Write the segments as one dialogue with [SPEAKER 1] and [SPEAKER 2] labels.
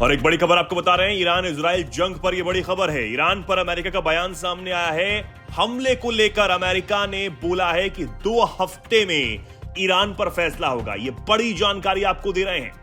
[SPEAKER 1] और एक बड़ी खबर आपको बता रहे हैं, ईरान इजराइल जंग पर यह बड़ी खबर है। ईरान पर अमेरिका का बयान सामने आया है। हमले को लेकर अमेरिका ने बोला है कि 2 हफ्ते में ईरान पर फैसला होगा। यह बड़ी जानकारी आपको दे रहे हैं।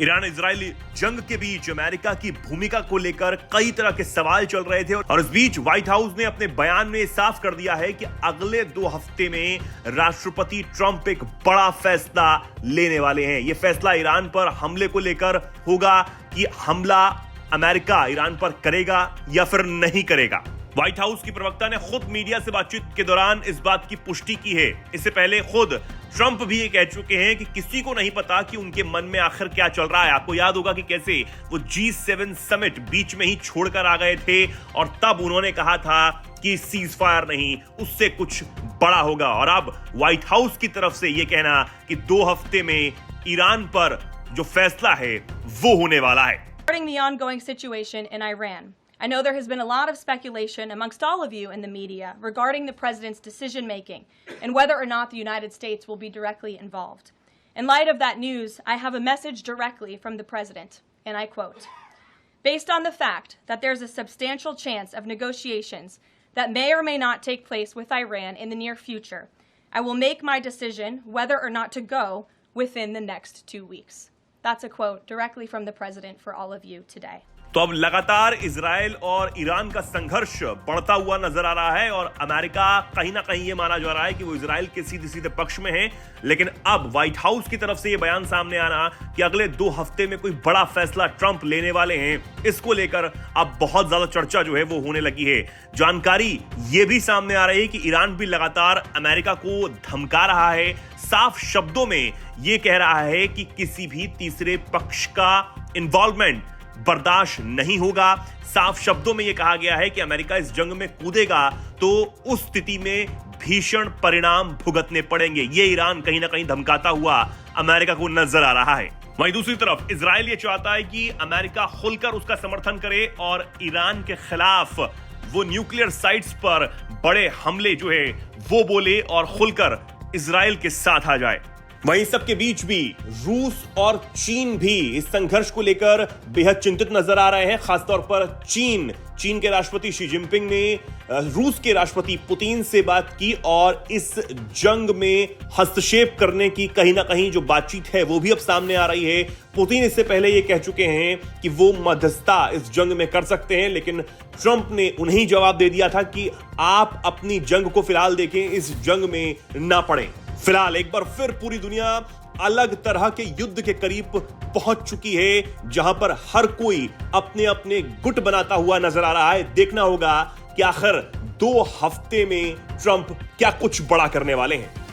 [SPEAKER 1] ईरान इजराइल जंग के बीच अमेरिका की भूमिका को लेकर कई तरह के सवाल चल रहे थे और इस बीच व्हाइट हाउस ने अपने बयान में साफ कर दिया है कि अगले 2 हफ्ते में राष्ट्रपति ट्रंप एक बड़ा फैसला लेने वाले हैं। यह फैसला ईरान पर हमले को लेकर होगा कि हमला अमेरिका ईरान पर करेगा या फिर नहीं करेगा। व्हाइट हाउस की प्रवक्ता ने खुद मीडिया से बातचीत के दौरान इस बात की पुष्टि की है। इससे पहले खुद ट्रंप भी ये कह चुके हैं कि किसी को नहीं पता कि उनके मन में आखिर क्या चल रहा है। आपको याद होगा कि कैसे वो G7 समिट बीच में ही छोड़कर आ गए थे और तब उन्होंने कहा था कि सीज फायर नहीं, उससे कुछ बड़ा होगा। और अब व्हाइट हाउस की तरफ से ये कहना कि 2 हफ्ते में ईरान पर जो फैसला है वो होने वाला है।
[SPEAKER 2] Regarding the ongoing situation in Iran, I know there has been a lot of speculation amongst all of you in the media regarding the president's decision-making and whether or not the United States will be directly involved. In light of that news, I have a message directly from the president, and I quote, "Based on the fact that there's a substantial chance of negotiations that may or may not take place with Iran in the near future, I will make my decision whether or not to go within the next 2 weeks." That's a quote directly from the president for all of you today.
[SPEAKER 1] तो अब लगातार Israel और Iran का संघर्ष बढ़ता हुआ नजर आ रहा है और अमेरिका कहीं ना कहीं ये माना जा रहा है कि वो इजराइल के सीधे सीधे पक्ष में है। लेकिन अब व्हाइट हाउस की तरफ से ये बयान सामने आ रहा कि अगले 2 हफ्ते में कोई बड़ा फैसला ट्रंप लेने वाले हैं। इसको लेकर अब बहुत ज्यादा चर्चा जो है वो होने लगी है। जानकारी ये भी सामने आ रही है कि ईरान भी लगातार अमेरिका को धमका रहा है, साफ शब्दों में ये कह रहा है कि किसी भी तीसरे पक्ष का इन्वॉल्वमेंट बर्दाश्त नहीं होगा। साफ शब्दों में यह कहा गया है कि अमेरिका इस जंग में कूदेगा तो उस स्थिति में भीषण परिणाम भुगतने पड़ेंगे। यह ईरान कहीं ना कहीं धमकाता हुआ अमेरिका को नजर आ रहा है। वहीं दूसरी तरफ इजराइल यह चाहता है कि अमेरिका खुलकर उसका समर्थन करे और ईरान के खिलाफ वो न्यूक्लियर साइट्स पर बड़े हमले जो है वो बोले और खुलकर इजराइल के साथ आ जाए। वहीं सबके बीच भी रूस और चीन भी इस संघर्ष को लेकर बेहद चिंतित नजर आ रहे हैं। खासतौर पर चीन के राष्ट्रपति शी जिनपिंग ने रूस के राष्ट्रपति पुतिन से बात की और इस जंग में हस्तक्षेप करने की कहीं ना कहीं जो बातचीत है वो भी अब सामने आ रही है। पुतिन इससे पहले ये कह चुके हैं कि वो मध्यस्थता इस जंग में कर सकते हैं, लेकिन ट्रंप ने उन्हें जवाब दे दिया था कि आप अपनी जंग को फिलहाल देखें, इस जंग में ना पड़ें। फिलहाल एक बार फिर पूरी दुनिया अलग तरह के युद्ध के करीब पहुंच चुकी है, जहां पर हर कोई अपने अपने गुट बनाता हुआ नजर आ रहा है। देखना होगा कि आखिर 2 हफ्ते में ट्रंप क्या कुछ बड़ा करने वाले हैं।